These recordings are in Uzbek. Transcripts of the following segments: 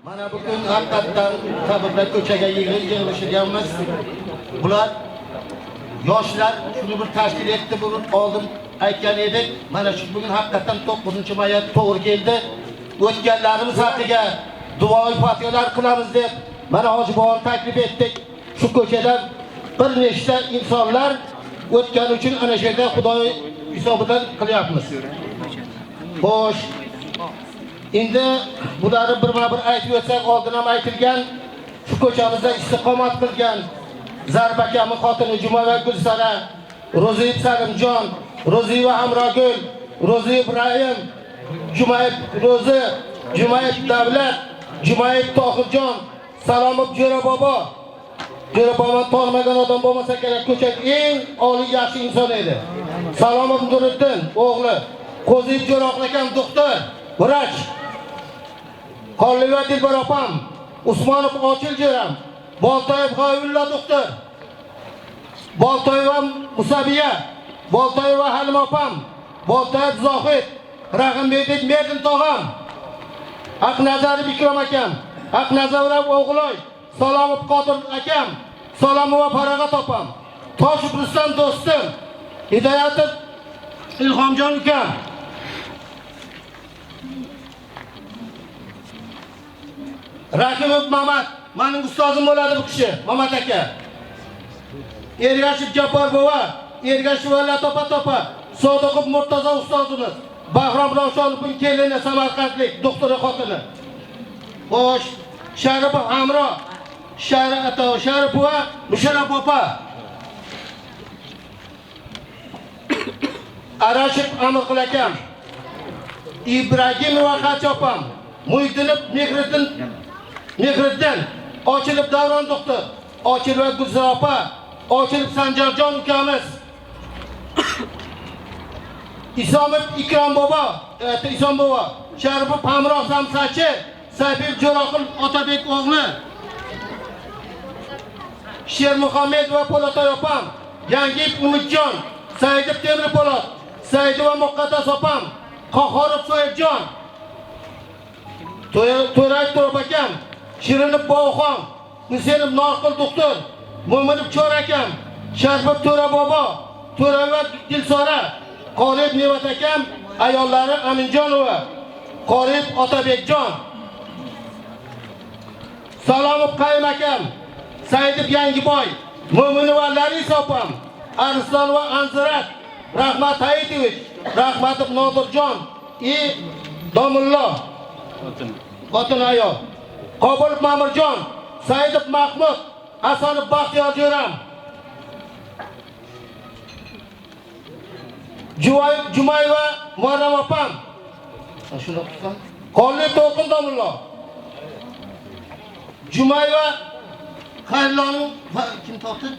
Mana bugün hakikaten tabiiy ko'chaga yig'ilishganmiz. Bular yoshlar shuni bir tashkil etdi, bugün oldin aytgan edik. Mana shu bugün hakikaten 9-mayga to'g'ri keldi. O'tganlarimiz haqiga duoyi fatihalar qilamiz deb mana Hoji boboni taklif etdik. Shu ko'chada bir nechta insonlar o'tgani uchun ana shu yerda Xudo hisobidan qilyapmiz. Xo'sh, endi bularni birma-bir aytib o'tsak, oldin ham aytilgan, shu ko'chamizda istiqomat qilgan Zarbakamning xotini Jumava Gulsara, Ro'ziyev Salimjon, Ro'ziyev Amrogul, Ro'ziyev Ibrahim, Jumayev Ro'zi, Jumayev Davlat, Jumayev Tohirjon, Salomov Jo'ra bobo. Jo'ra bobo tanmagan odam bo'lmasa kerak, ko'chak eng oliy yaxshi inson edi. Salomov Nuriddin o'g'li, Qo'ziyev Jo'roq akam doktor, vrach. Xolliva Dilbar opam, Usmonov Ochil Jo'ram, Boltoyev G'oyulla doktor, Boltoyev Musabiya, Boltoyev Halim opam, Boltoyev Zohid, Rahimbedik Merdin tog'am, Aqnazarov Ikrom akam, Aqnazarov o'g'loy, Salomov Qodir akam, Salomova Farag'at opam, Toshib Rustam do'stim, Hidoyatov Ilhomjon ukam, Rakimov Mamat, mening ustozim bo'ladi bu kishi, Mamat aka. Ergashev Jabbar bova, Ergashev topa, Sodiqov Murtazo ustozimiz, Bahrom Ravshonovning kelini Samarqandlik doktori xotini. Xo'sh, Sharipov Amro, Sharipova Musharraf opa. Arashib Amirqul akam, Ibragimova Xach opam, Muhitdinov Mehriddin, Ochilib Davron doktor, Ochilib Gulzor opa, Ochilib Sanjarjon ukamiz, Isomov Ikrom bobo, Isom bobo, Sharipov Hamroh Samsachi, Sayfiyev Jo'roqul Otabek o'g'li, Sher Muhammad va Po'latoy opam, Yangiyev Umidjon, Saidov Temir Po'lat, Saidova Muqaddas opam, Qohorov Soyibjon, To'ray Turab akam, Shirinov Bog'xon, Husaynov Norqul doktor, Mo'minov Chor akam, Sharifov To'ra bobo, To'rava Dilsora, Qoriyev Nevat akam, ayollari Aminjonova, Qoriyev Otabekjon, Salomov Qayim akam, Saidov Yangiboy, Mo'minova Larisa opam, Arslonova Anzirat, Rahmat Hayitevich, Rahmatov Nodirjon, Domullo, xotin ayol, Qobilov Ma'murjon, Saidov Mahmud, Hasanov Baxtiyor Jo'ram, Jumayeva Muharram opam, shuni o'qisam, Qolli To'lqin Domullo, Jumayeva Xayrlon kim topdi?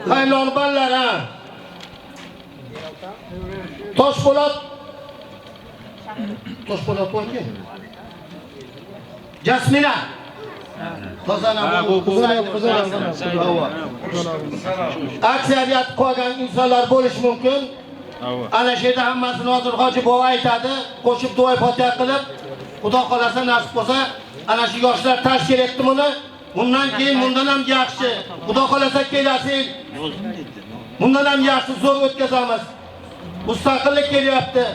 Xayrlon ballar ha. Toshpo'lat borki. Jasmina. Tozana bu aksariyat qolgan insonlar bo'lish mumkin. Ana shu yerda hammasini hozir Hoji bobo aytadi, qo'shib duo fotiha qilib, Xudo xolasa nasib bo'lsa, ana shu yoshlar tashkil etdi buni. Bundan keyin bundan ham yaxshi, Xudo xolasa kelasi bundan ham yaxshi zo'r o'tkazamiz. Mustaqillik kelyapti.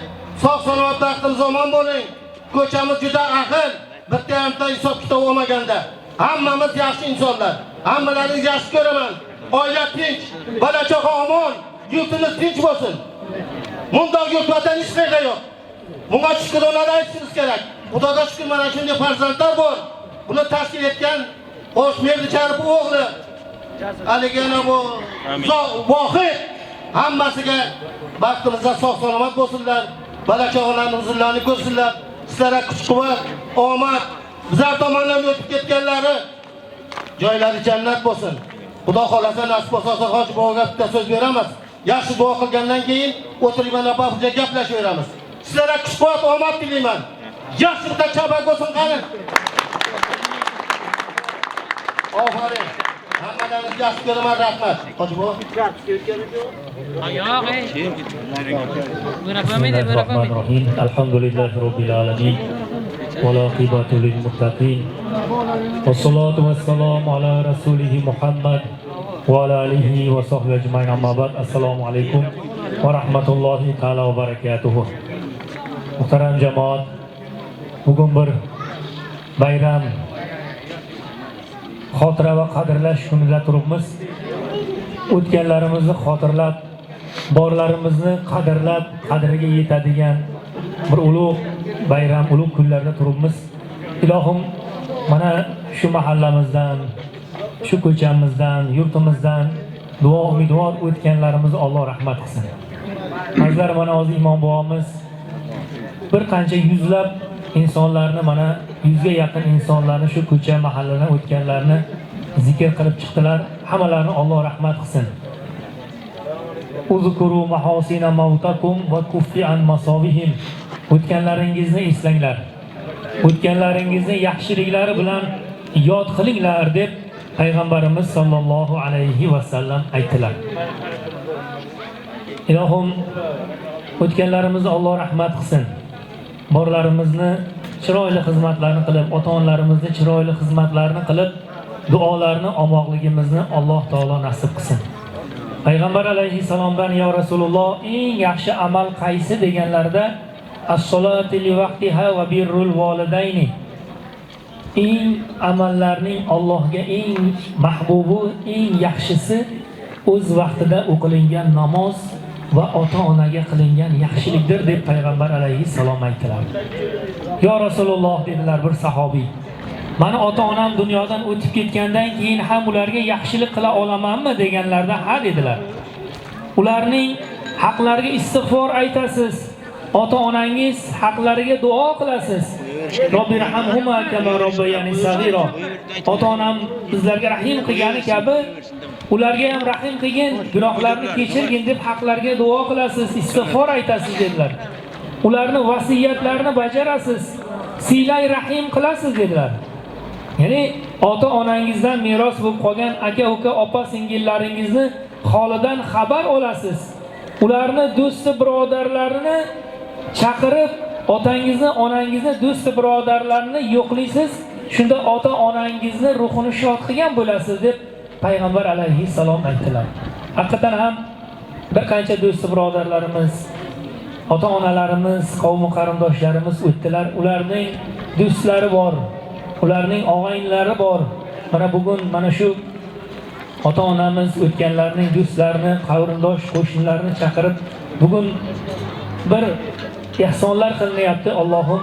Sog' salomat baxtimiz omon bo'ling. Ko'chamiz juda ahil, bitta hamta hisob kitob olmaganda. Hammamiz yaxshi insonlar. Hammalaringizni yaxshi ko'raman. Oila tinch, bola chaqa omon, yurtimiz tinch bo'lsin. Bundoq yurt vatan hech qayerda yo'q. Bunga shukrona aytishimiz kerak. Xudoga shukr, mana shunday farzandlar bor. Buni tashkil etgan O'shmerdi Sharipov o'g'li, aligina bu vohid, hammasiga baxtimizda sog' salomat bo'lsinlar. Bola-chaqalarni huzurlarini ko'rsinlar. Sizlarga kuch-quvvat, omad, bizlar tomonidan o'tib ketganlari joylari jannat bo'lsin. Xudo xolasa nasib bo'lsa Hoji boboga bitta so'z beramiz. Yaxshi duo qilgandan keyin o'tirib mana bafurja gaplashaveramiz. Sizlarga kuch-quvvat, omad tilayman. Yaxshi bitta chabak bo'lsin qani. Aferin. Hammalaringizni yaxshi ko'raman, rahmat. Hoji bobo. Bismillahirrahmanirrahim. Alhamdulillahirabbil alamin. والعاقبة للمتقين والصلاة والسلام على رسوله محمد وعلى آله وصحبه أجمعين أما بعد السلام عليكم ورحمة الله تعالى وبركاته محترم جماعت bugun bir bayram xotira va qadrlash kunida turibmiz. O'tganlarimizni xotirlab, borlarimizni qadrlab, qadriga yetadigan bir ulug' bayram, ulug' kunlarda turibmiz. Ilohim mana shu mahallamizdan, shu ko'chamizdan, yurtimizdan duo umidvor o'tganlarimizni Alloh rahmat qilsin. Hazrat mana hozir imom bobomiz bir qancha yuzlab insonlarni, mana 100 ga yaqin insonlarni shu ko'cha mahalladan o'tganlarni zikr qilib chiqdilar. Hammalarini Alloh rahmat qilsin. Uzkuru mahosina mautakum va kuffi an masovihim. O'tganlaringizni eslanglar. O'tganlaringizni yaxshiliklari bilan yod qilinglar deb payg'ambarimiz sollallohu alayhi va sallam aytdilar. Ilohim o'tganlarimizni Alloh rahmat qilsin. Borlarimizni chiroyli xizmatlarni qilib, ota-onalarimizni chiroyli xizmatlarni qilib, duolarni, omoqligimizni Alloh taolo nasib qilsin. Payg'ambar alayhisalomdan ya Rasululloh eng yaxshi amal qaysi deganlarda as-solatu li vaqtiha va birrul volidayni. Eng amallarning Allohga eng mahbubi, eng yaxshisi o'z vaqtida o'qilingan namoz va ota-onaga qilingan yaxshilikdir deb payg'ambar alayhisalom aytdilar. Ya Rasululloh dedilar bir sahobiy. Mani ota-onam dunyodan o'tib ketgandan keyin ham ularga yaxshilik qila olamanmi deganlarda ha dedilar. Ularning haqlariga istig'for aytasiz. Ota-onangiz haqlariga duo qilasiz. Robbirhamhuma kama robbayani saghira. Ota-onam bizlarga rahim qilgani kabi ularga ham rahim qilgin, gunohlarni kechirgin deb haqlarga duo qilasiz, istig'for aytasiz dedilar. Ularning vasiyatlarini bajarasiz, silay rahim qilasiz dedilar. Ya'ni ota-onangizdan meros bo'lib qolgan aka-uka, opa-singillaringizni holidan xabar olasiz. Ularni do'sti birodarlarini chaqirib, otangizni, onangizni, do'sti birodarlarini yo'qlaysiz. Shunda ota-onangizni ruhini shod qilgan bo'lasiz deb payg'ambar alayhisalom aytdilar. Haqiqatan ham bir qancha do'sti birodarlarimiz, ota-onalarimiz, qavm qarindoshlarimiz o'tdilar. Ularning do'stlari bor, ularning og'aynilari bor. Mana bugun mana shu ota-onamiz o'tganlarning do'stlarini, qarindosh qo'shnilarini chaqirib bugun bir ehsonlar qilinyapti. Allohim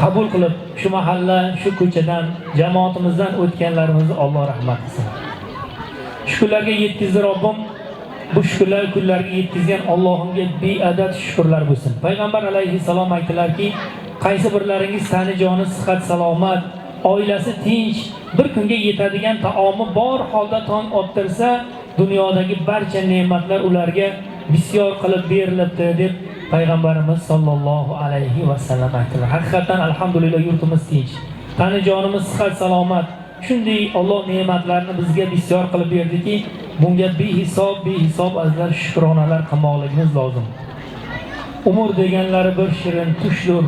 qabul qilib shu mahalla, shu ko'chadan, jamoatimizdan o'tganlarimizni Alloh rahmat qilsin. Shukrlarga yetkazdi Robbim. Bu shukrlar kunlarga yetkazgan Allohimga beadad shukrlar bo'lsin. Payg'ambar alayhisalom aytdilarki, qaysi birlaringiz tani joni sihat salomat, oilasi tinch, bir kunga yetadigan taomi bor holda tong ottirsa, dunyodagi barcha ne'matlar ularga bisyor qilib berilibdi deb payg'ambarimiz sollallohu alayhi va sallam aytdilar. Haqiqatan alhamdulillah yurtimiz tinch, tani jonimiz sihat salomat. Shunday Alloh ne'matlarini bizga bisyor qilib berdiki, bunga behisob azlar shukronalar qilmoqligimiz lozim. Umr deganlari bir shirin tushdir.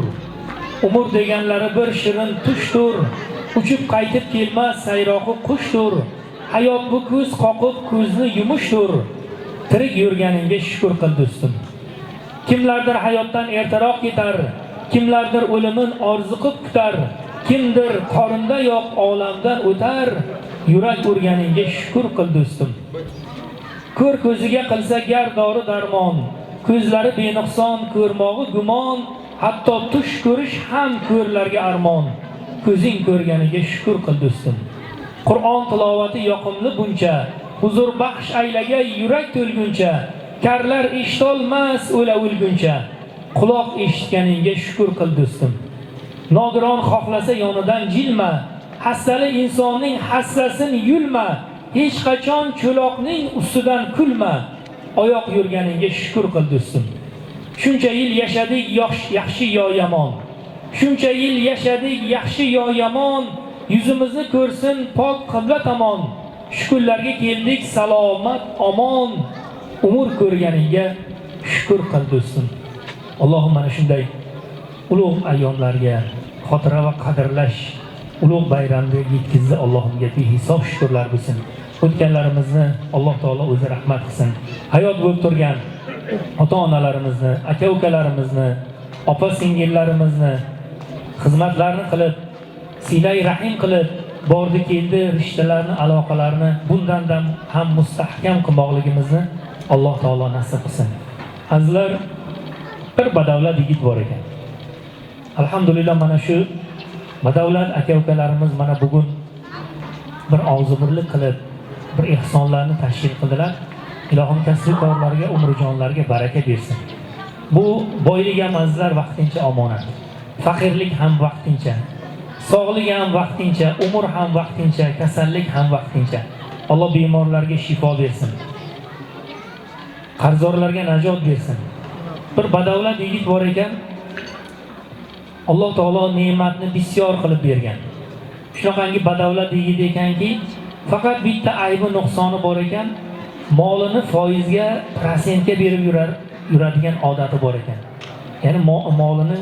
Umr deganlari bir shirin tushdir. Uchib qaytib kelmas sayroqi qushdir. Hayot bu ko'z qoqib ko'zni yumushdir. Tirik yurganingga shukr qil do'stim. Kimlardir hayotdan ertaroq ketar, kimlardir o'limin orziqib kutar, kimdir qorinda yo'q olamdan o'tar. Yurak urganingga shukr qil do'stim. Ko'r ko'ziga qilsa gar dori darmon, ko'zlari benuqson, ko'rmog'i gumon, hatto tush ko'rish ham ko'rlarga armon. Ko'zing ko'rganiga shukr qil do'stim. Qur'on tilovati yoqimli buncha, huzur baxsh aylaga yurak to'lguncha, karlar eshitolmas o'la o'lguncha. Quloq eshitganingga shukr qil do'stim. Nogiron xohlasa yonidan jilma, hastali insonning hassasini yulma, hech qachon cho'loqning ustidan kulma. Oyoq yurganingga shukr qil do'stim. Shuncha yil yashadik yaxshi yo yomon. Shuncha yil yashadik yaxshi yo yomon. Yuzimizni ko'rsin pok qibla tomon. Shukrlarga keldik salomat omon. Umr ko'rganingga shukr qil do'stim. Allohim mana shunday ulug' ayyomlarga, xotira va qadrlash ulug' bayramga yetkazdi. Allohimga behisob shukrlar bo'lsin. O'tganlarimizni Alloh taolo o'zi rahmat qilsin. Hayot bo'lib turgan ota-onalarimizni, aka-ukalarimizni, opa-singillarimizni xizmatlarni qilib, silay rahim qilib, bordi keldi rishtalarni, aloqalarni bundan ham mustahkam qilmoqligimizni Alloh taolo nasib qilsin. Azizlar, bir badavlat yigit bor ekan. Alhamdulillah, mana shu badavlat aka-ukalarimiz mana bugun bir og'zibirlik qilib, bir ehsonlarni tashkil qildilar. Ilohim kasb korlariga, umrjonlarga baraka bersin. Bu boylik ham azizlar vaqtincha omonat. Faqirlik ham vaqtincha. Sog'lik ham vaqtincha, umr ham vaqtincha, kasallik ham vaqtincha. Alloh bemorlarga shifo bersin. Qarzdorlarga najot bersin. Bir badavlat yigit bor ekan. Alloh taolo ne'matni bisyor qilib bergan. Shunaqangi badavlat yigit ekanki, faqat bitta aybi nuqsoni bor ekan. Molini foizga, prosentga berib yuradigan odati bor ekan. Ya'ni molini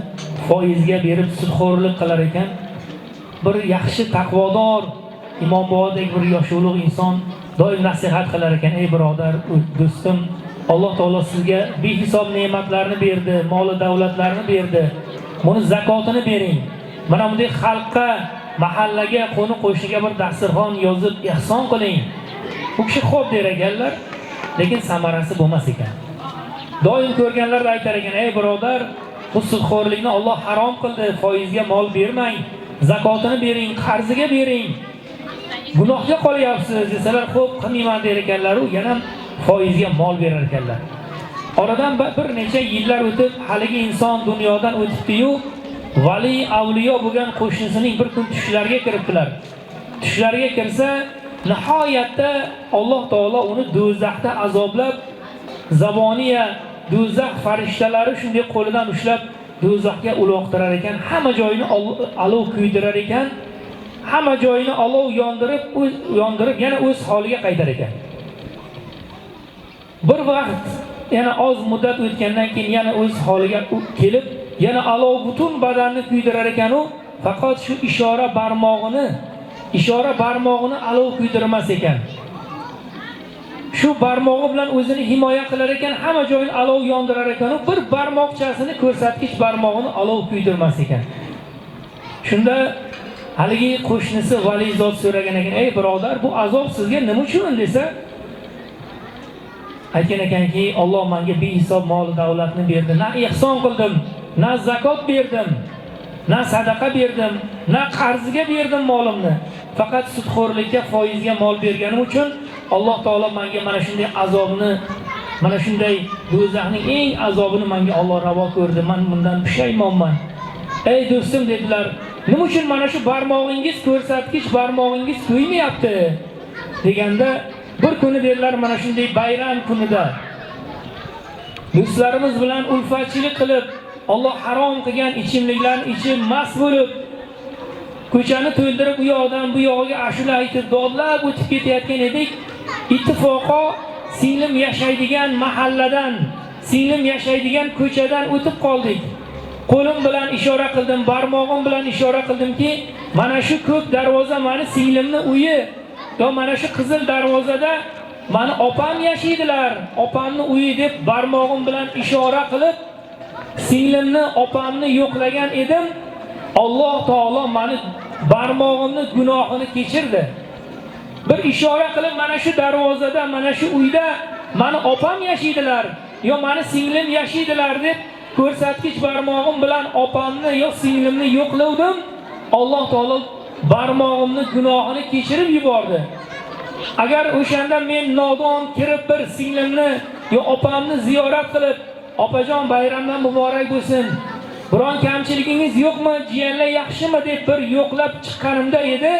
foizga berib sudxo'rlik qilar ekan. Bir yaxshi taqvodor, Imom Bobodek bir yosh ulug' inson doim nasihat qilar ekan: "Ey birodar, do'stim, Alloh taolo sizga behisob ne'matlarni berdi, moli davlatlarni berdi. Buni zakotini bering. Mana bunday xalqqa, mahallaga, qo'ni qo'shniga bir dasturxon yozib ehson qiling." Bu kishi xo'p der ekanlar, lekin samarasi bo'lmas ekan. Doim ko'rganlar aytar ekan: "Ey birodar, bu sudxo'rlikni Alloh harom qildi, foizga mol bermang, zakotini bering, qarziga bering. Gunohga qolyapsiz" desalar, "Xo'p, qilmayman" der ekanlar, u yana foizga mol berar ekanlar. Oradan bir necha yillar o'tib, haligi inson dunyodan o'tibdi-yu, vali avliyo bo'lgan qo'shnisining bir kun tushlariga kiribdilar. Tushlariga kirsa, nihoyatda Alloh taolo uni do'zaxda azoblab, zaboniya do'zax farishtalari shunday qo'lidan ushlab do'zaxga uloqtirar ekan, hamma joyini olov kuydirar ekan, hamma joyini olov yondirib yana o'z holiga qaytar ekan. Bir vaqt yana oz muddat o'tgandan keyin yana o'z holiga kelib, yana olov butun badanni kuydirar ekan, u faqat shu ishora barmog'ini olov kuydirmas ekan. Shu barmog'i bilan o'zini himoya qilar ekan, hamma joyini olov yondirar ekan, u bir barmoqchasini, ko'rsatkich barmog'ini olov kuydirmas ekan. Shunda haligi qo'shnisi valizot so'ragan ekan: "Ey birodar, bu azob sizga nima uchun?" desa, aytgan ekanki, "Alloh menga behisob mol davlatni berdi. Na ehson qildim, na zakot berdim, na sadaqa berdim, na qarziga berdim molimni. Faqat sudxo'rlikka, foizga mol berganim uchun Alloh taolo menga mana shunday azobni, mana shunday do'zaxning eng azobini menga Alloh ravo ko'rdi. Men bundan pushaymonman." "Ey do'stim" dedilar, "nima uchun mana shu barmog'ingiz, ko'rsatkich barmog'ingiz kuymayapti?" deganda, bir kuni dedilar, mana shunday bayram kunida do'stlarimiz bilan ulfatchilik qilib, Alloh harom qilgan ichimliklarni ichib mast bo'lib, ko'chani to'ldirib u yoqdan bu yog'iga ashula aytib dodlab o'tib ketayotgan edik. Ittifoqo singlim yashaydigan mahalladan, singlim yashaydigan ko'chadan o'tib qoldik. Qo'lim bilan ishora qildim, barmog'im bilan ishora qildimki, mana shu ko'k darvoza meni singlimni uyi, yo mana shu qizil darvozada meni opam yashaydilar, opamni uyi deb barmog'im bilan ishora qilib, singlimni, opamni yo'qlagan edim. Alloh taolo meni barmog'imni gunohini kechirdi. Bir ishora qilib, mana shu darvozada, mana shu uyda meni opam yashaydilar, yo meni singlim yashaydilar deb ko'rsatkich barmog'im bilan opamni yo singlimni yo'qlavdim. Alloh taolo barmog'imni gunohini kechirib yubordi. Agar o'shanda men nodon kirib bir singlimni yo opamni ziyorat qilib, "Opajon, bayramdan muborak bo'lsin. Biron kamchiligingiz yo'qmi? Jiyanlar yaxshimi?" deb bir yo'qlab chiqqanimda edi,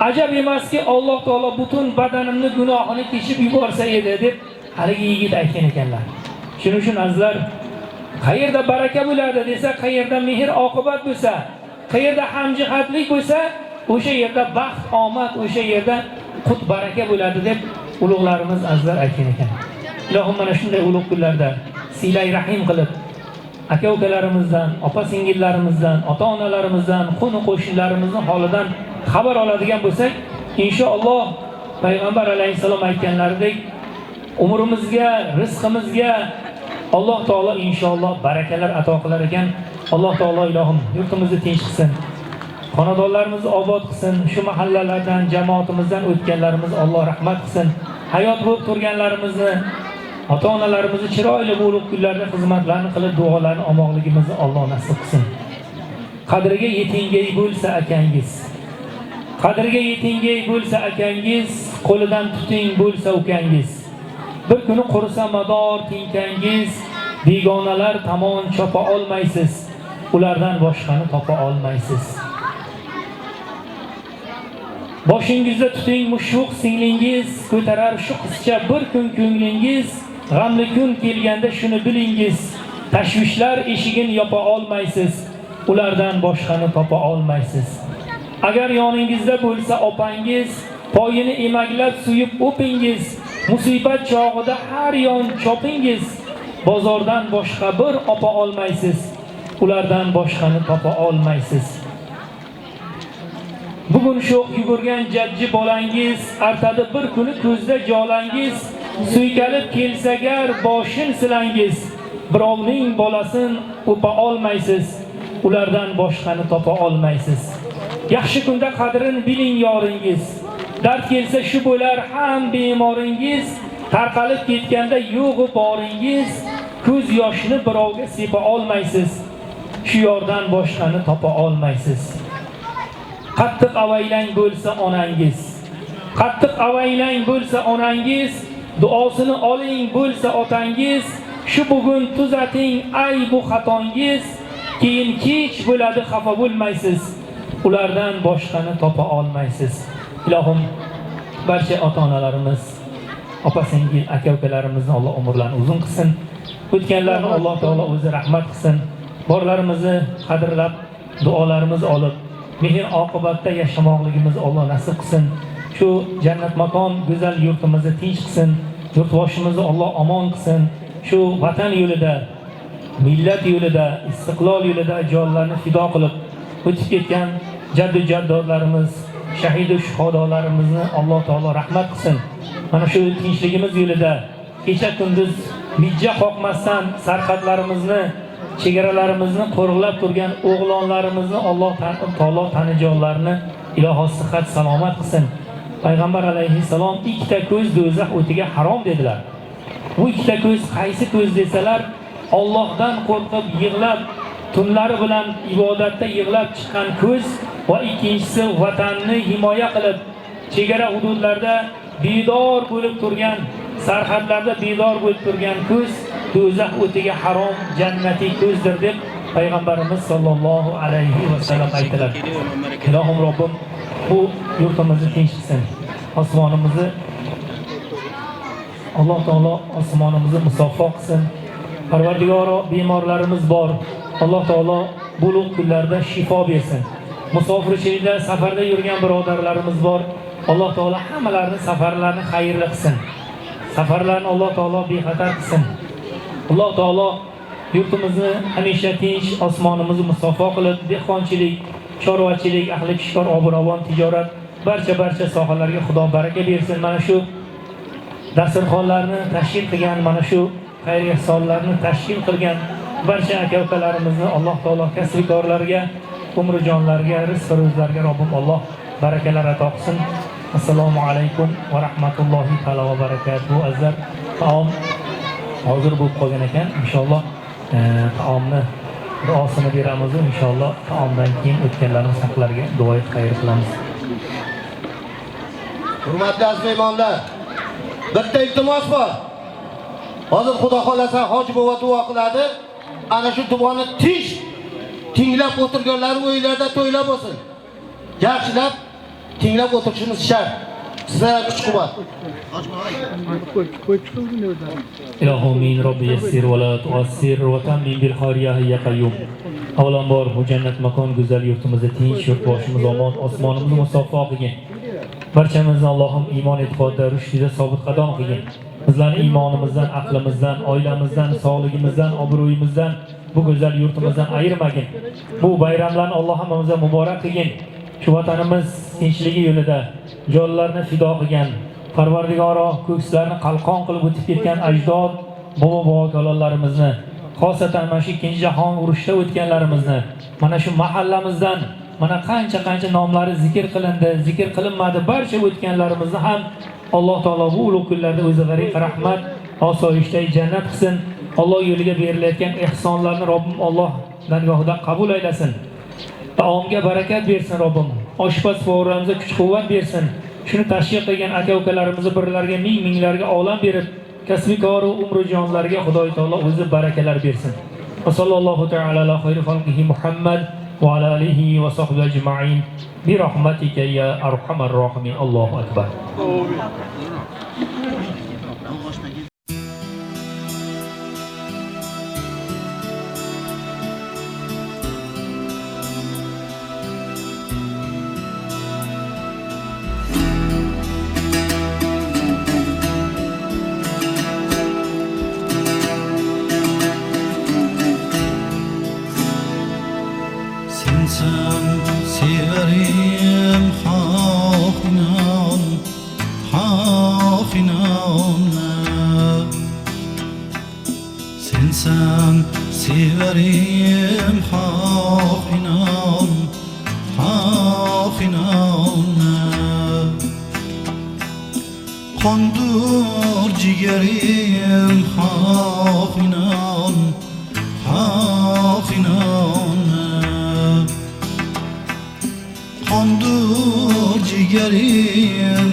ajab emaski, Alloh taolo butun badanimni gunohini kechib yuborsa edi deb haligi yigit aytgan ekanlar. Shuning uchun azizlar, qayerda baraka bo'ladi desa, qayerda mehr oqibat bo'lsa, qayerda hamjihatlik bo'lsa, o'sha yerda baxt, omad, o'sha yerda qut baraka bo'ladi deb ulug'larimiz azizlar aytgan ekan. Ilohim mana shunday ulug' kunlarda silay rahim qilib, aka-ukalarimizdan, opa-singillarimizdan, ota-onalarimizdan, qo'ni-qo'shnilarimizning holidan xabar oladigan bo'lsak, inshaalloh payg'ambar alayhisalom aytganlaridek umrimizga, rizqimizga Alloh taolo inshaalloh barakalar ato qilar ekan. Alloh taolo ilohim yurtimizni tinch qilsin. Xonadonlarimizni obod qilsin. Shu mahallalardan, jamoatimizdan o'tganlarimizni Alloh rahmat qilsin. Hayot bo'lib turganlarimizni, ota-onalarimizni chiroyli bo'lib kunlarda xizmatlarni qilib duolarni omonligimizni Alloh nasib qilsin. Qadriga yetingay bo'lsa akangiz. Qadriga yetingay bo'lsa akangiz, qo'lidan tuting bo'lsa ukangiz. Bir kuni qursa mador tinkangiz, begonalar tomon chopa olmaysiz, ulardan boshqani topa olmaysiz. Boshingizda tuting mushuk singlingiz, ko'tarar shu qizcha bir kun ko'nglingiz, g'amli kun kelganda shuni bilingiz, tashvishlar eshigini yopa olmaysiz, ulardan boshqani topa olmaysiz. Agar yoningizda bo'lsa opangiz, poyini emaklab suyib o'pingiz, musibat chog'ida har yon chopingiz, bozordan boshqa bir opa olmaysiz, ulardan boshqani topa olmaysiz. Bugun sho'x yugurgan jajji bolangiz, artadi bir kuni ko'zda jolangiz, suykalib kelsagar boshin silangiz, birovning bolasin o'pa olmaysiz, ulardan boshqani topa olmaysiz. Yaxshi kunda qadrin biling yoringiz, dard kelsa shu bo'lar ham bemoringiz, tarqalib ketganda yo'g'i boringiz, ko'z yoshini birovga sepa olmaysiz, shu yordan boshqani topa olmaysiz. Qattiq avaylang bo'lsa onangiz, qattiq avaylang bo'lsa onangiz, duosini oling bo'lsa otangiz, shu bugun tuzating ay bu xatongiz, keyin kech bo'ladi xafa bo'lmaysiz, ulardan boshqani topa olmaysiz. Ilohim barcha ota-onalarimiz, opa-singil, aka-ukalarimizni Alloh umrlarini uzun qilsin. O'tganlarni Alloh taolo o'zi rahmat qilsin. Borlarimizni qadrlab, duolarimizni olib, mehr oqibatda yashamoqligimizni Alloh nasib qilsin. Shu jannat makon go'zal yurtimizni tinch qilsin. Yurtboshimizni Alloh omon qilsin. Shu vatan yo'lida, millat yo'lida, istiqlol yo'lida jonlarni fido qilib o'tib ketgan jaddu jaddodlarimiz, shahid va shuhadolarimizni Alloh taolo rahmat qilsin. Mana shu tinchligimiz yo'lida kecha kunduz mijja qoqmasdan sarhadlarimizni, chegaralarimizni qo'riqlab turgan o'g'lonlarimizni Alloh taolo tanijonlarini iloho sihat salomat qilsin. Payg'ambar alayhissalom ikkita ko'z do'zax o'tiga harom dedilar. Bu ikkita ko'z qaysi ko'z desalar, Allohdan qo'rqib yig'lab, tunlari bilan ibodatda yig'lab chiqqan ko'z va ikkinchisi vatanni himoya qilib, chegara hududlarda bedor bo'lib turgan, sarhadlarda bedor bo'lib turgan ko'z do'zax o'tiga harom jannatiy ko'zdir deb payg'ambarimiz sollallohu alayhi vasallam aytdilar. Ilohim Robbim bu yurtimizni tinch qilsin. Osmonimizni Alloh taolo osmonimizni musaffo qilsin. Parvardigoro, bemorlarimiz bor. Alloh taolo bulug' kunlarda shifo bersin. Musofirchilikda, safarda yurgan birodarlarimiz bor. Alloh taolo hammalarini safarlarini xayrli qilsin. Safarlarni Alloh taolo bexatar qilsin. Alloh taolo yurtimizni hamisha tinch, osmonimizni musaffo qilib, dehqonchilik, chorvachilik, ahli kishkor, obod-ravon, tijorat barcha sohalarga Xudo baraka bersin. Mana shu dasturxonlarni tashkil qilgan, mana shu xayriya ihsonlarni tashkil qilgan barcha aka-ukalarimizni Alloh taolo kasbkorlarga, umri jonlarga, rizq-ro'zlarga Robbim Alloh barakalar ato qilsin. Assalomu alaykum va rahmatullohi taala va barakatuh. Azizlar, taom hozir bo'lib qolgan ekan. Inshaalloh taomni duosini beramiz. Inshaalloh taomdan keyin o'tganlarimiz haqlariga duo xayr qilamiz. Hurmatli aziz mehmonlar, bitta iltimos bor. Hozir Xudo xolasa hoji bova duo qiladi. Ana shu duoni tinglab o'tirganlar uylarda to'ylab bo'lsin. Yaxshilab tinglab o'tirishimiz shart. Sizlarga kuch-quvvat. Ilohim Robbi yassir va la tu'assir va tammin bil xayriyah ya qayyum. Avvalambor bu jannat makon go'zal yurtimizda tinch, yurtboshimiz omon, osmonimizni musaffo qilgin. Barchamizni Allohim iymon e'tiqodda, rushdida sobit qadam qilgin. bizlarni iymonimizdan, aqlimizdan, oilamizdan, sog'ligimizdan, obro'yimizdan, bu go'zal yurtimizdan ayirmagin. Bu bayramlarni Alloh hammamizga muborak qilgin. Shu vatanimiz tinchligi yo'lida jonlarni fido qilgan, Parvardigoro ko'kslarni qalqon qilib o'tib ketgan ajdod, bobo-bobolarimizni, xosatan mana shu ikkinchi jahon urushida o'tganlarimizni, mana shu mahallamizdan mana qancha nomlari zikr qilindi, zikr qilinmadi, barcha o'tganlarimizni ham Alloh taolo bu ulug' kunlarda o'zi g'ariq rahmat, osoyishta jannat qilsin. Alloh yo'liga berilayotgan ihsonlarni Robbim Alloh dargohidan qabul aylasin. Taomga barakat bersin Robbim. Oshpaz faorimizga kuch-quvvat bersin. Shuni tashviq qilgan aka-ukalarimizni birlarga minglarga olam berib, kasbiy koru umru jonlarga Xudoy taolo o'zi barakalar bersin. Va sallallohu ta'ala ala xayri xalqihi Muhammad va ala alihi va sahbihi ajma'in bi rahmatika ya arhamar rohimin. Allohu akbar. Severim Sensen severim Kondur ciğerim Kondur ciğerim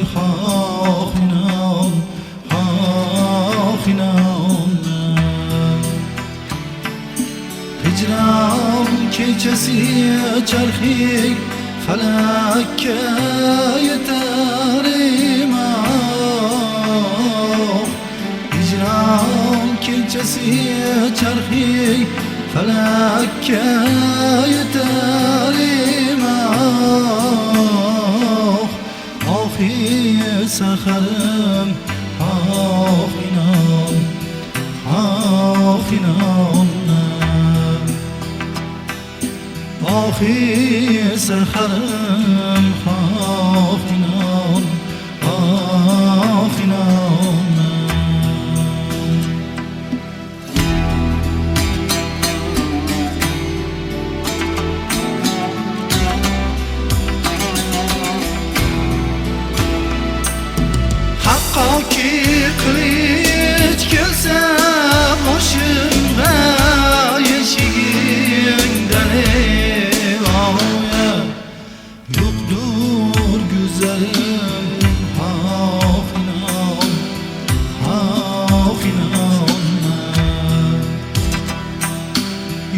Hicran keçesi çarxi felakka yeterim Hicran keçesi çarxi felakka yeterim Ahi saharim inan Ahi saharim inan Haqqaki qilich kelsa boshimga yeshigingdan Yo'qdur go'zalim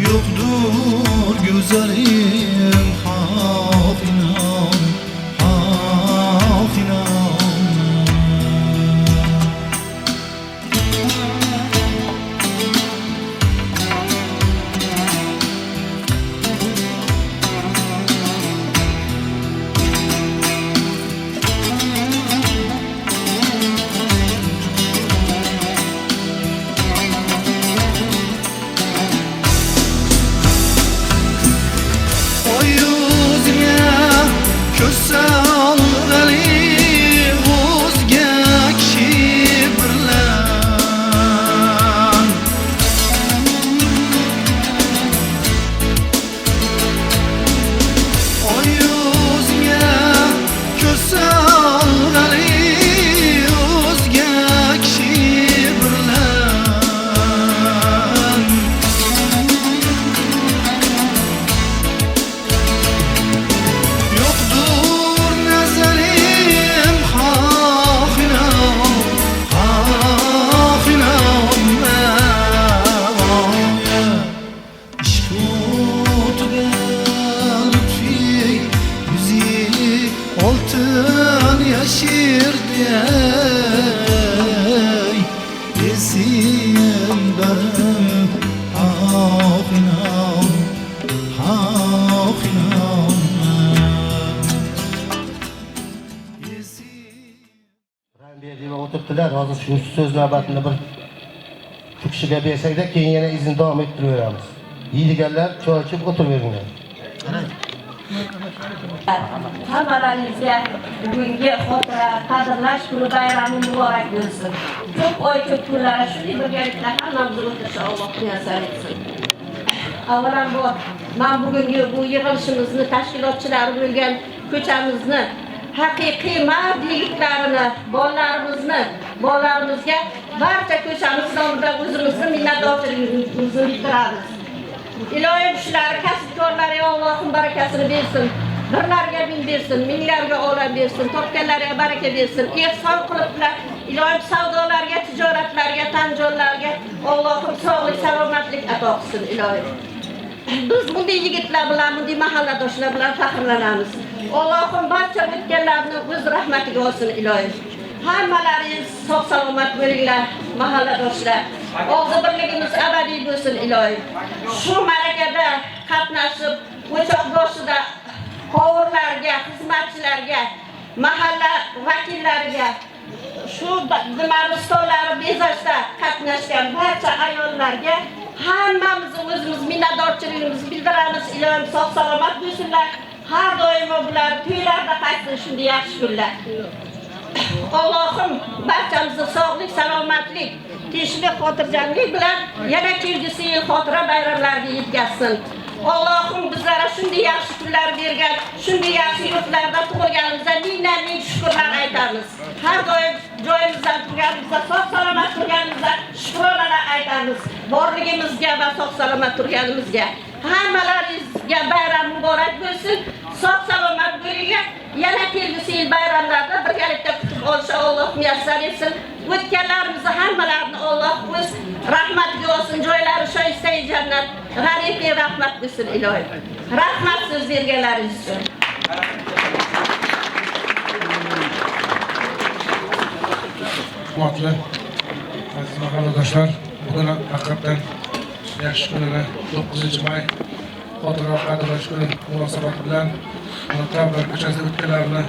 Yo'qdur go'zalim o'tiribdilar. Hozir shu so'z navbatini bir shu kishiga bersakda, keyin yana izn davom ettiraveramiz. Yeydiganlar choy ichib o'tiraveringlar. Hammalaringizga bugungi xotira qadrlash kuni bayrami muborak bo'lsin. Ko'p oy ko'p kunlar shunday birgalikda hammamiz o'tirishni Alloh muyassar etsin. Avvalambor men bugungi bu yig'ilishimizni tashkilotchilari bo'lgan ko'chamizni haqiqiy mard yigitlarini, bolalarimizga barcha ko'chamiz nomidan o'zimizni minnatdorchiligimizni bildiramiz. Ilohim shularga kasbkorlarga Allohim barakasini bersin. Birlarga bin bersin, minglarga olam bersin, topganlarga baraka bersin. Ehson qiliblar. Ilohim savdolarga, tijoratlarga, tanjonlarga Allohim sog'lik, salomatlik ato qilsin ilohim. Biz bunday yigitlar bilan, bunday mahalladoshlar bilan faxrlanamiz. Allohim barcha o'tganlarni o'z rahmatiga olsin ilohim. Hammalaringiz sog' salomat bo'linglar, mahalladoshlar. Og'zi birligimiz abadiy bo'lsin ilohim. Shu ma'rakada qatnashib, o'choq boshida hovurlarga, xizmatchilarga, mahalla vakillariga, shu stollarni bezashda qatnashgan barcha ayollarga hammamiz o'zimiz minnatdorchiligimizni bildiramiz. Ilohim sog' salomat bo'lsinlar. Har doim bular to'ylarda qaytsin shunday yaxshi kunlar. Allohim barchamizga sog'lik, salomatlik, tinchlik, xotirjamlik bilan yana kelgusi yil xotira bayramlariga yetkazsin. Allohim bizlarga shunday yaxshi kunlar bergan, shunday yaxshi yurtlarda tug'ilganimizga ming shukrlar aytamiz. Har doim joyimizdan turganimizda, sog' salomat turganimizda shukronalar aytamiz. Borligimizga va sog' salomat turganimizga. Hammalaringizga bayram muborak bo'lsin. Sog' salomat bo'linglar. Yana kelgusi yil bayramlarda birgalikda kutib olishni Alloh muyassar etsin. O'tganlarimizni hammalarini Alloh o'z rahmatiga olsin. Joylari shoyistay jannat, g'aribga rahmat bo'lsin ilohim. Rahmat so'z berganlaringiz uchun. Hurmatli aziz mahalladoshlar, bugun haqiqatan yaxshi kunini 9-may xotira qadrlash kuni munosabati bilan Tavba ko'chasida o'tganlarni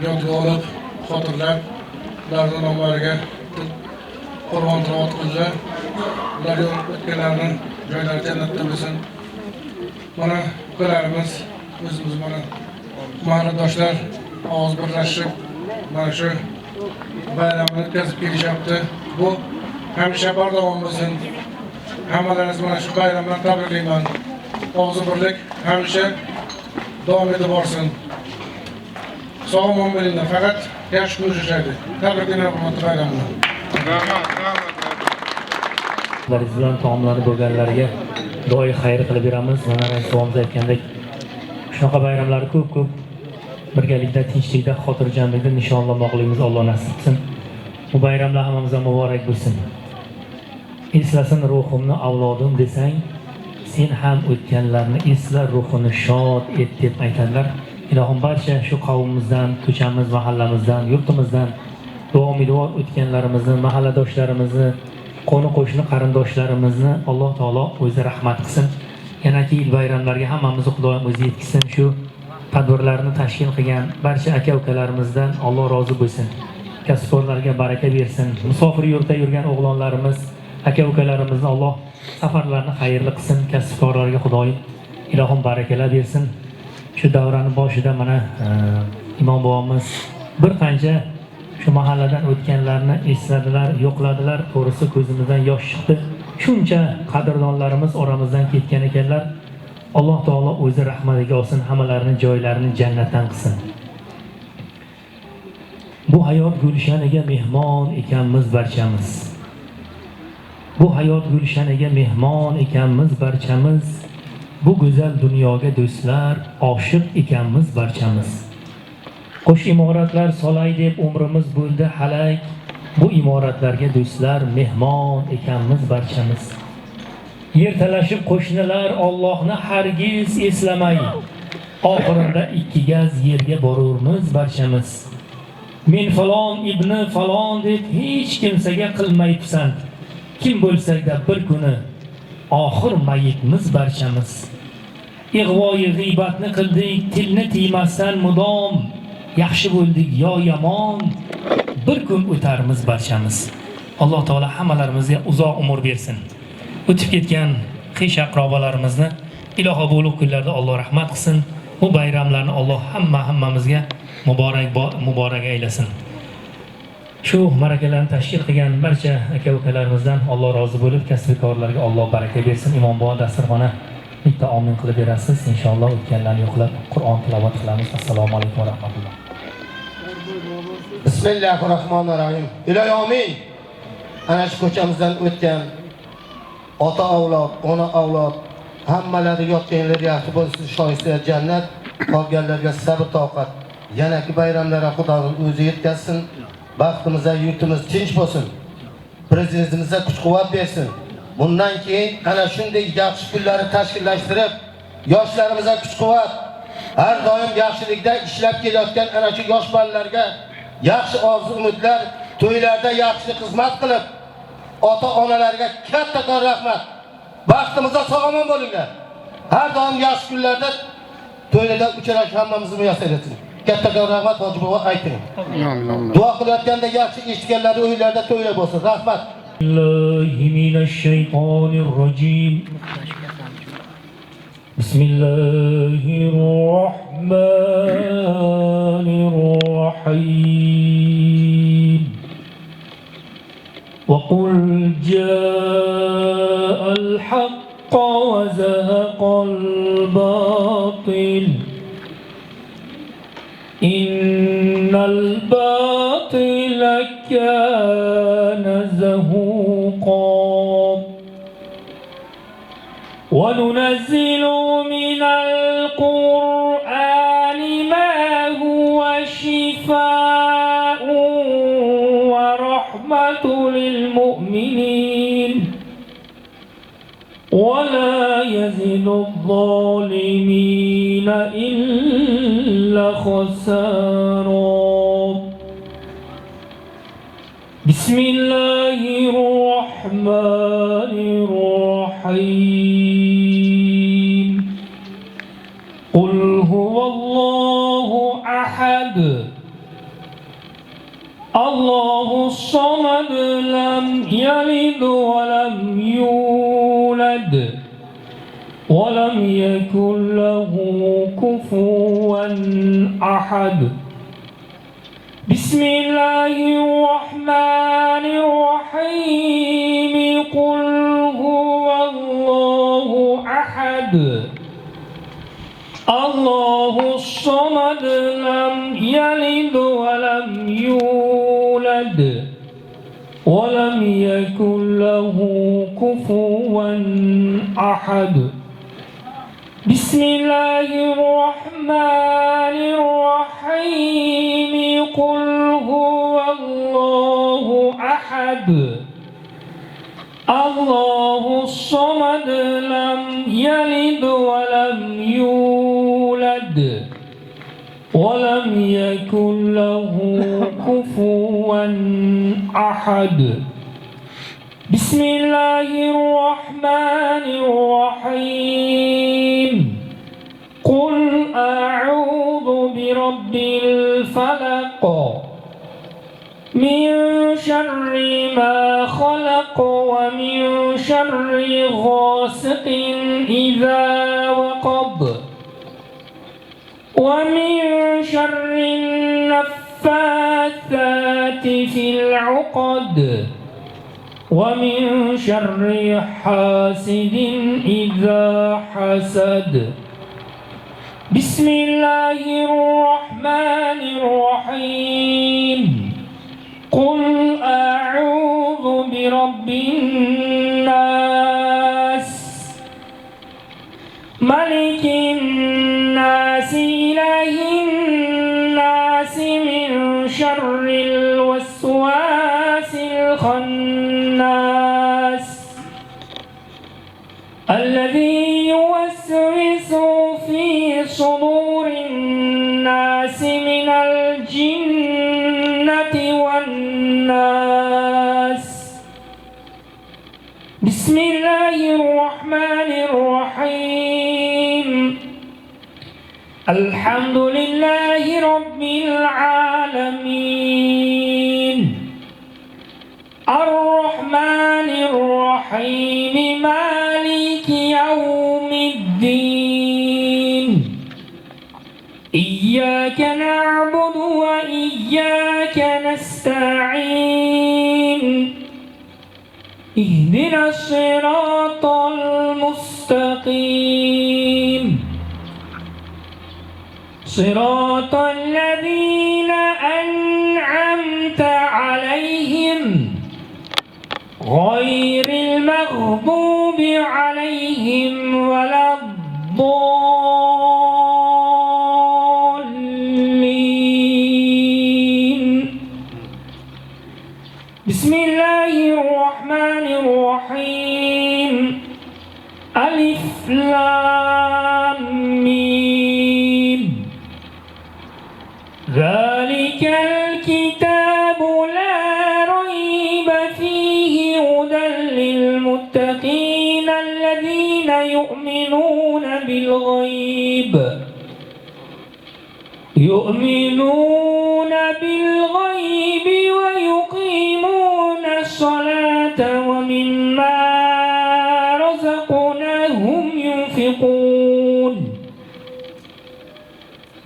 yodga olib, xotirlab, ularning nomlariga qurbon tilovat qildi. Ular o'tganlarni joylari jannatda bo'lsin. Mana ukalarimiz, o'zimiz mana mahalladoshlar ovoz birlashib, mana shu bayramni o'tkazib kelishyapti. Bu hamisha bardavom bo'lsin. Hammalaringiz mana shu bayram bilan tabriklayman. Og'zi birlik hamisha davom etib borsin. Sog'-omon bo'linglar. Faqat yaxshi kun uchrashaylik. Tabriklayman hurmatli bayramlar. Ularimiz bilan taomlanib bo'lganlarga duoyi xayr qilib beramiz. Mana Rasululloh aytgandek, shunaqa bayramlar ko'p birgalikda, tinchlikda, xotirjamlikda nishonlamoqligimizni Alloh nasib qilsin. Bu bayramlar hammamizga muborak bo'lsin. Eslasin ruhimni avlodim desang, sen ham o'tganlarni esla, ruhini shod et deb aytadilar. Ilohim barcha shu qavmimizdan, ko'chamiz, mahallamizdan, yurtimizdan davomidor o'tganlarimizni, mahalladoshlarimizni, qo'ni-qo'shni qarindoshlarimizni Alloh taolo o'zi rahmat qilsin. Yanagi yil bayramlarga hammamizni Xudoyim o'zi yetkazsin. Shu tadbirlarni tashkil qilgan barcha aka-ukalarimizdan Alloh rozi bo'lsin. Kasbkorlarga baraka bersin. Musofir yurtda yurgan o'g'lonlarimiz, aka-ukalarimizni Alloh safarlarni xayrli qilsin. Kasbkorlarga Xudoyim ilohim barakalar bersin. Shu davrani boshida mana imom bobomiz bir qancha shu mahalladan o'tganlarni esladilar, yo'qladilar. To'g'risi ko'zimizdan yosh chiqdi. Shuncha qadrdonlarimiz oramizdan ketgan ekanlar. Alloh taolo o'zi rahmatiga olsin, hammalarini joylarini jannatdan qilsin. Bu hayot gulshaniga mehmon ekanmiz barchamiz. Bu hayot gulshaniga mehmon ekanmiz barchamiz. Bu go'zal dunyoga do'stlar, oshiq ekanmiz barchamiz. Qo'sh imoratlar solay deb umrimiz bo'ldi halak. Bu imoratlarga do'stlar, mehmon ekanmiz barchamiz. Yer talashib qo'shnilar Allohni hargiz eslamay. Oxirida ikki gaz yerga borurmiz barchamiz. Men falon ibni falon deb hech kimsaga qilmay pisand. Kim bo'lsak-da bir kuni oxir mayitmiz barchamiz. Ig'voyi g'iybatni qildik, tilni tiymasdan mudom. Yaxshi bo'ldik yo yomon, bir kun o'tarmiz barchamiz. Alloh taolo hammalarimizga uzoq umr bersin. O'tib ketgan qish aqrobalarimizni iloho bo'lib kunlarda Alloh rahmat qilsin. Bu bayramlarni Alloh hammamizga muborak aylasin. Shu marakalarni tashkil qilgan barcha aka-ukalarimizdan Alloh rozi bo'lib, kasbkorlarga Alloh baraka bersin. Imom bobo dasturxona bitta omin qilib berasiz. Inshaalloh o'tganlarni yo'qlab Qur'on tilovat qilamiz. Assalomu alaykum va rahmatulloh. Bismillahirrohmanirrohim. Ilohi omin. Ana shu ko'chamizdan o'tgan ota avlod, ona avlod hammalari yotganlar yaxshi bo'lsin, shoyista jannat, qolganlarga sabr toqat. Yanagi bayramlarga Xudoning o'zi yetkazsin. Baxtimizga yurtimiz tinch bo'lsin. Prezidentimizga kuch-quvvat bersin. Bundan keyin ana shunday yaxshi kunlarni tashkillashtirib, yoshlarimizga kuch-quvvat, har doim yaxshilikda ishlab kelayotgan ana shu yosh bolalarga yaxshi orzu-umidlar, to'ylarda yaxshi xizmat qilib, ota-onalarga katta rahmat. Baxtimizga sog'lom bo'linglar. Har doim yaxshi kunlarda to'ylarda uchrash hammamizni muyassar etsin. Katta rahmat Hoji bobo ayting. Duo qilayotganda yaxshi eshitganlarni uylarda to'ylar bo'lsin. Rahmat. Billahi minash shaytonir rojim. Bismillahir rohmanir rohim. Wa qul ja'al haqq wa zahaqal batil. Innal batila kana zahuqa. Wa nunazzilu minal Qur'ani ma huwa shifaa'un wa rahmatun lil mu'minin. Wa la yazidu adh-dhalimina illa khasara. Bismillahir rahmanir rahim. Qul huvallahu ahad. Allahus samad, lam yalid wa lam yulad wa lam yakul lahu kufuwan ahad. Bismillahir rahmanir rahim. Qul huvallahu ahad. Allahus samad, lam yalid wa lam yulad wa lam yakul lahu kufuwan ahad. Bismillahir rahmanir rahim. Qul huvallahu ahad. Allahus samad, lam yalid wa lam yulad wa lam yakul lahu kufuwan ahad. Bismillahir rahmanir rahim. Qul a'udzu birabbil falaq min sharri ma khalaq wa min sharri ghasiqin idha waqab wa min sharri naffathati fil 'uqad wa min sharri hasidin idha hasad. Bismillahir rahmanir rahim. Qul a'udzu birabbin nas, malikin nas, ilahin nas, min syarril waswasil khannas, alladzi yuwaswisu fi sudurin nas minal jinnati wan nas. Bismillahirrahmanirrahim. Alhamdulillahi rabbil alamin. الرحمن الرحيم مالك يوم الدين إياك نعبد وإياك نستعين اهدنا الصراط المستقيم صراط الذين أنعمت عليهم غير المغضوب عليهم ولا الضالين بسم الله الرحمن الرحيم ألف لام ميم ذلك الكتاب لا ريب فيه هدى للمتقين الذين يؤمنون بالغيب ويقيمون الصلاة ومما رزقناهم ينفقون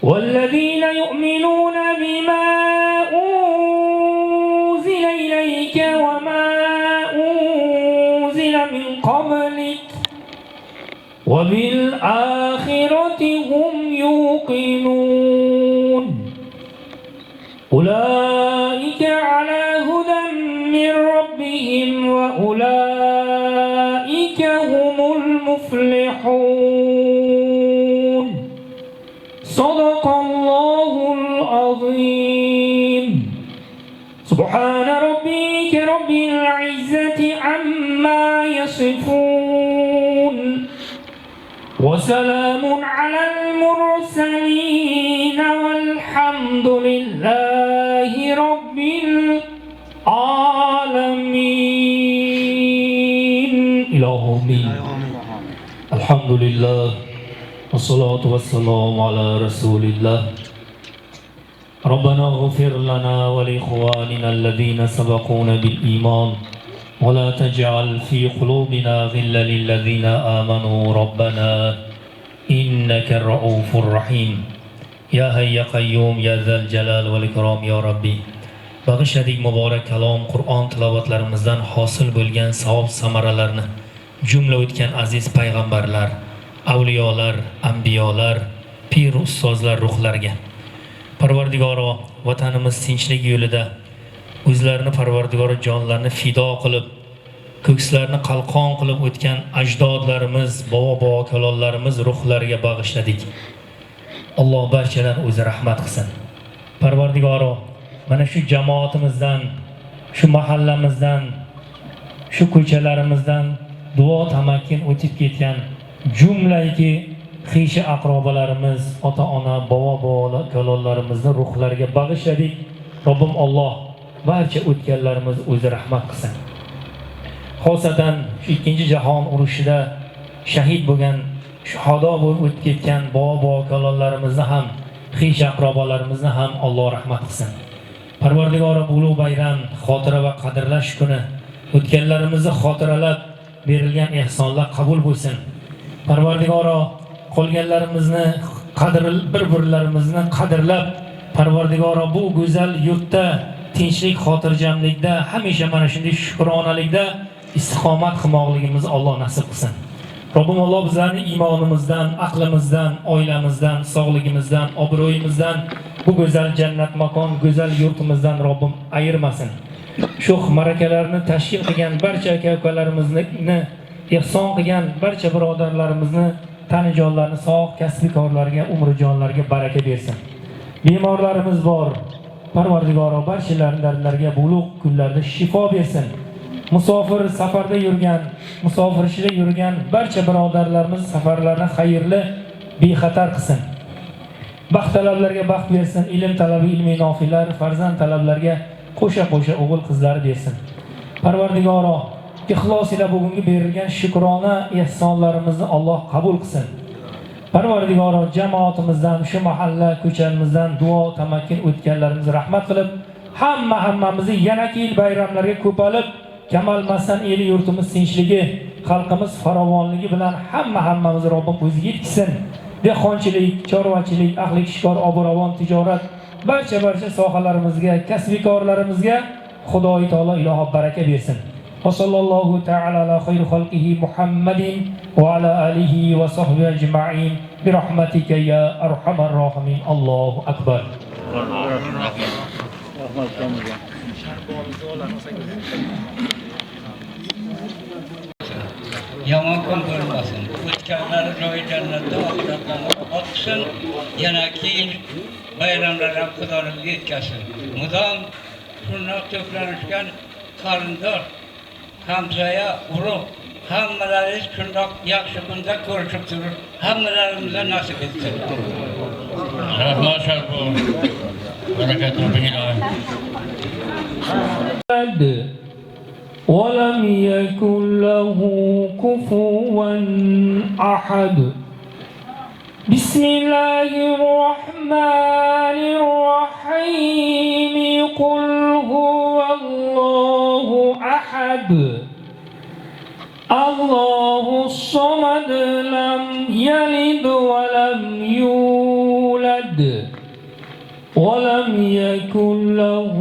والذين يؤمنون بما أنزل إليك وما أنزل من قبلك وبالآخرة هم يوقنون أولئك على هدى من ربهم وأولئك هم المفلحون صدق الله العظيم سبحان ربك رب العزة عما يصفون وسلام على المرسلين والحمد لله رب العالمين إلهي الحمد لله والصلاة والسلام على رسول الله ربنا اغفر لنا ولإخواننا الذين سبقونا بالإيمان ولا تجعل في قلوبنا غلا للذين آمنوا ربنا إنك الرؤوف الرحيم يا حي يا قيوم يا ذا الجلال والإكرام يا ربي bag'ishladik muborak kalom Qur'on tilovatlarimizdan hosil bo'lgan savob samaralarni jumla o'tgan aziz payg'ambarlar, avliyolar, anbiyolar, pir ustozlar ruhlariga. Parvardigoro, vatanimiz tinchlik yo'lida o'zlarini Parvardigoro jonlarini fido qilib, ko'kslarni qalqon qilib o'tgan ajdodlarimiz, bobo kalonlarimiz ruhlariga bag'ishladik. Alloh barchadan o'zi rahmat qilsin. Parvardigoro, mana shu jamoatimizdan, shu mahallamizdan, shu ko'chalarimizdan duo tamakkin o'tib ketgan jumlayki xishi aqrobalarimiz, ota-ona, bobo kalonlarimizni ruhlariga bag'ishladik. Robbim Alloh barcha o'tganlarimiz o'zi rahmat qilsin. Xosatan shu 2-jahon urushida shahid bo'lgan, shuhado bo'lib o'tib ketgan bobo kalonlarimizni ham, xish aqrobalarimizni ham Alloh rahmat qilsin. Parvardigoro, ulug' bayram, xotira va qadrlash kuni o'tganlarimizni xotiralab berilgan ehsonlar qabul bo'lsin. Parvardigoro, qolganlarimizni bir-birlarimizni qadrlab, Parvardigoro bu go'zal yurtda tinchlik, xotirjamlikda, hamisha mana shunday shukronalikda istiqomat qilmoqligimizni Alloh nasib qilsin. Robbim Alloh bizlarni iymonimizdan, aqlimizdan, oilamizdan, sog'ligimizdan, obro'yimizdan, bu go'zal jannat makon, go'zal yurtimizdan Robbim ayirmasin. Shu marakalarni tashkil qilgan barcha aka-ukalarimizni, ihson qilgan barcha birodarlarimizni, tanijonlarni sog', kasbiy korlarga, umri jonlarga baraka bersin. Bemorlarimiz bor. Parvardigoro, barchalarning dardlariga bulug' kunlarda shifo bersin. Musofir safarda yurgan, musofirchida yurgan barcha birodarlarimiz safarlarini xayrli, bexatar qilsin. Baxt talablarga baxt bersin, ilm talabi ilmiy nofilar, farzand talablarga qo'sha-qo'sha o'g'il qizlar bersin. Parvardigoro, ixlos ila bugungi berilgan shukrona ehsonlarimizni Alloh qabul qilsin. Parvardigoro, jamoatimizdan, shu mahalla ko'chamizdan duo tamakkin o'tganlarimizni rahmat qilib, hammamizni yanaki yil bayramlarga ko'palib, kamalmasdan eli yurtimiz tinchligi, xalqimiz farovonligi bilan hammamizni Robbim o'ziga yetkazsin. Dehqonchilik, chorvachilik, ahli kishkor, obro'von tijorat barcha sohalarimizga, kasbikorlarimizga Xudoy taolo iloho baraka bersin. Va sallallohu ta'ala ala xayri xalqihi Muhammadin va ala alihi va sahbihi ajma'in bi rahmatika ya arhamar rohimin. Allohu akbar. Yomon kun bo'lmasin. O'tganlari joyi jannatda oxiratlarni o'tsin. Yana keyin bayramlar ham Xudoning yetkazsin. Mudom shundoq to'planishgan qarindosh, hamsoya, urug' hammalaringiz shundoq yaxshi kunda ko'rishib turib, hammalarimizga nasib etsin. Rahmat sharbu. Barakat Robbinglar. ولم يكن له كفوا أحد. بسم الله الرحمن الرحيم. قل هو الله أحد الله الصمد لم يلد ولم يولد ولم يكن له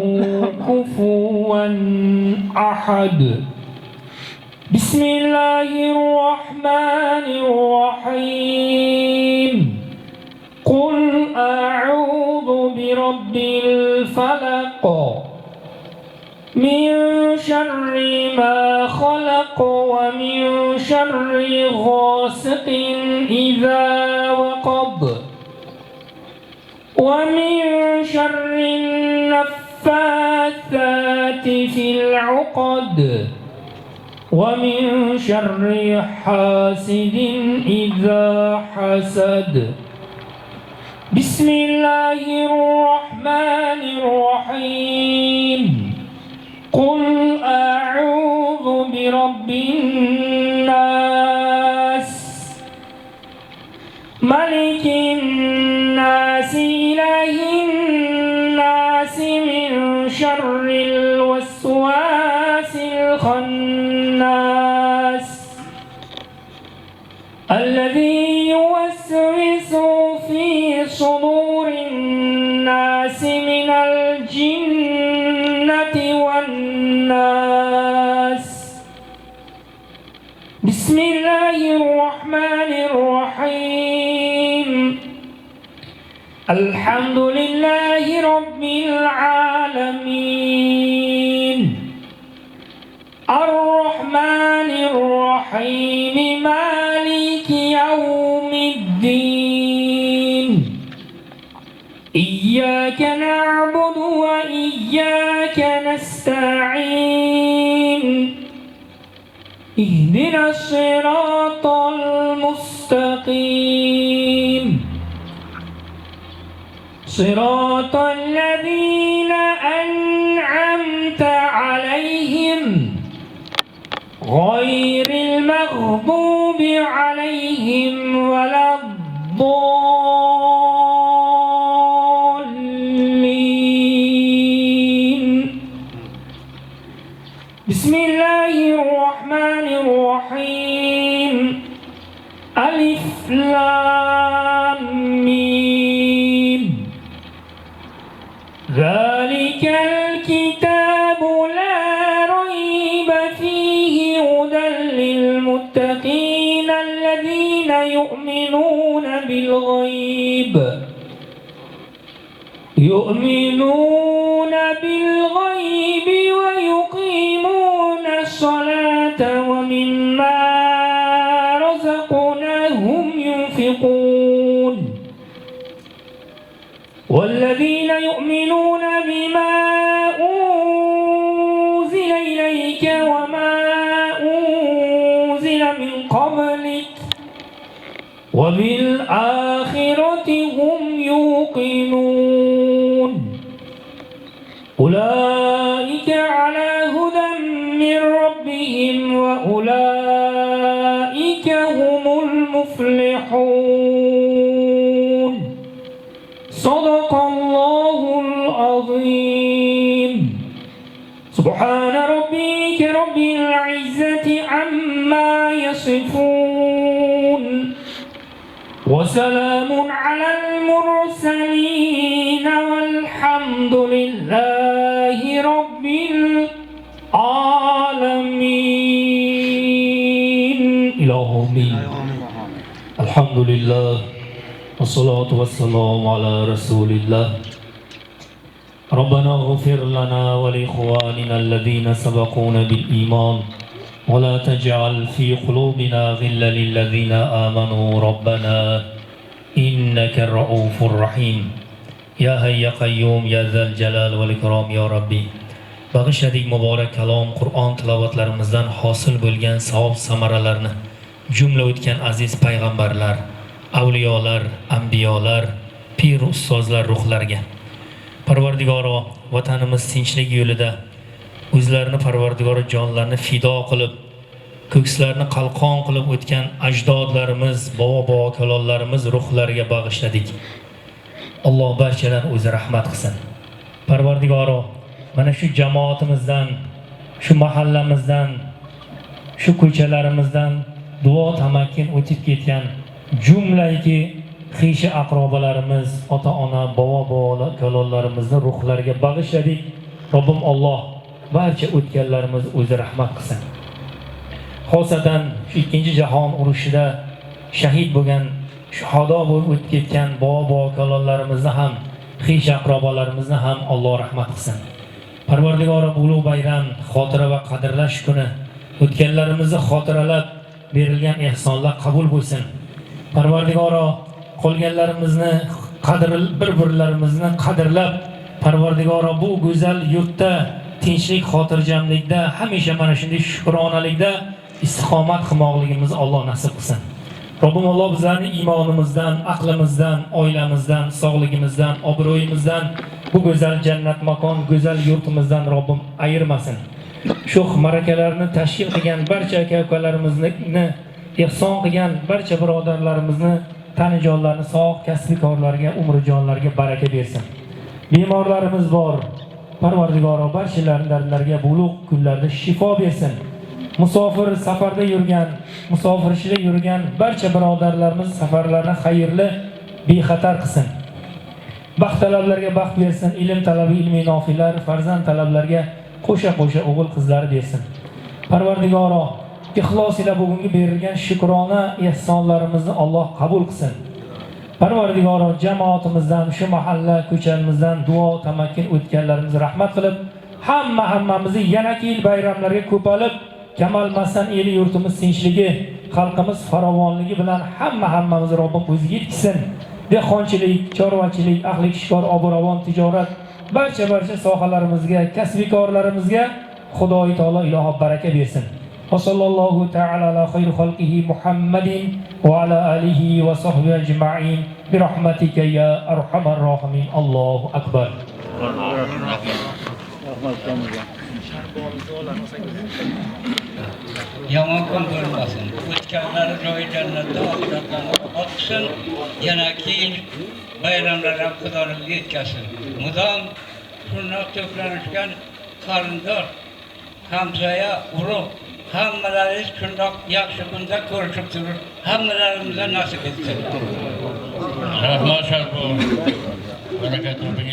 كفوا أحد. بسم الله الرحمن الرحيم. قل أعوذ برب الفلق من شر ما خلق ومن شر غاسق إذا وقب ومن شر النفاثات في العقد ومن شر حاسد إذا حسد. بسم الله الرحمن الرحيم. قل أعوذ برب الناس ملك الناس إله الناس من شر الوسواس الخناس الذي يوسوس في صدور الناس من الجنة والناس. بسم الله الرحمن الرحيم. الحمد لله رب العالمين الرحمن الرحيم مالك يوم الدين. إياك نعبد وإياك نستعين. اهدنا الصراط المستقيم صراط الذين أنعمت عليهم غير المغضوب عليهم ولا الضالين. بسم الله الرحمن الرحيم. ألف لام ميم. ذلك الكتاب لا ريب فيه هدى للمتقين الذين يؤمنون بالغيب ويقيمون الصلاة ومما رزقناهم ينفقون. والذين يؤمنون بما أنزل إليك وما أنزل من قبلك وبالآخرة هم يوقنون. أولئك على هدى من ربهم وأولئك هم المفلحون. صدق الله العظيم. سبحان ربك رب العزة عما يصفون وسلام على المرسلين والحمد لله رب العالمين. إلهي الحمد لله والصلاة والسلام على رسول الله. ربنا اغفر لنا ولإخواننا الذين سبقونا بالإيمان ولا تجعل في قلوبنا غلا للذين آمنوا ربنا إنك الرؤوف الرحيم يا حي يا قيوم يا ذا الجلال والإكرام يا ربي. Bag'ishladik muborak kalom Qur'on tilovatlarimizdan hosil bo'lgan savob samaralarni jumla o'tgan aziz payg'ambarlar, avliyolar, anbiyolar, pir ustozlar ruhlariga. Parvardigoro, vatanimiz tinchlik yo'lida o'zlarini Parvardigoro jonlarini fido qilib, ko'kslarini qalqon qilib o'tgan ajdodlarimiz, bobo kalonlarimiz ruhlariga bag'ishladik. Alloh barchadan o'zi rahmat qilsin. Parvardigoro, mana shu jamoatimizdan, shu mahallamizdan, shu ko'chalarimizdan duo tamakkin o'tib ketgan jumlayki xishi aqrobalarimiz, ota-ona, bobo kalonlarimizni ruhlariga bag'ishladik. Robbim Alloh barcha o'tganlarimiz o'zi rahmat qilsin. Xosatan shu 2-jahon urushida shahid bo'lgan, shuhado bo'lib o'tib ketgan bobo kalonlarimizni ham, xish aqrobalarimizni ham Alloh rahmat qilsin. Parvardigoro, ulug' bayram, xotira va qadrlash kuni o'tganlarimizni xotiralab berilgan ehsonlar qabul bo'lsin. Parvardigoro, qolganlarimizni bir-birlarimizni qadrlab, Parvardigoro bu go'zal yurtda tinchlik, xotirjamlikda, hamisha mana shunday shukronalikda istiqomat qilmoqligimizni Alloh nasib qilsin. Robbim Alloh bizlarni iymonimizdan, aqlimizdan, oilamizdan, sog'ligimizdan, obro'yimizdan, bu go'zal jannat makon, go'zal yurtimizdan Robbim ayirmasin. Shu marakalarni tashkil qilgan barcha aka-ukalarimizni, ihson qilgan barcha birodarlarimizni, tanijonlarni sog', kasbi korlarga, umri jonlarga baraka bersin. Bemorlarimiz bor. Parvardigoro, barchalarning dardlariga bulug' kunlarda shifo bersin. Musofir safarda yurgan, musofirchida yurgan barcha birodarlarimiz safarlarini xayrli, bexatar qilsin. Baxt talablarga baxt bersin, ilm talabi ilmiy nofilar, farzand talablariga qo'sha-qo'sha o'g'il qizlar bersin. Parvardigoro, ixlos ila bugungi berilgan shukrona ehsonlarimizni Alloh qabul qilsin. Parvardigoro, jamoatimizdan, shu mahalla ko'chamizdan duo tamakkin o'tganlarimizni rahmat qilib, hammamizni yanaki yil bayramlarga ko'palib, kamalmasdan eli yurtimiz tinchligi, xalqimiz farovonligi bilan hammamizni Robbim o'ziga yetkazsin. Dehqonchilik, chorvachilik, ahli kishkor, obro'von tijorat, barcha sohalarimizga, kasbikorlarimizga Xudoy taolo ilohi baraka bersin. وصلى الله تعالى على خير خلقه محمد وعلى آله وصحبه أجمعين برحمتك يا أرحم الراحمين. الله أكبر. Yomon kun bo'lmasin. O'tganlari joyi jannatda oxiratlarni o'tsin. Yana keyin bayramlar ham Xudoning yetkazsin. Mudom shundoq to'planishgan qarindosh, hamsoya, urug' hammalaringiz shundoq yaxshi kunda ko'rishib turib, hammalarimizga nasib etsin. Rahmat, baraka toping.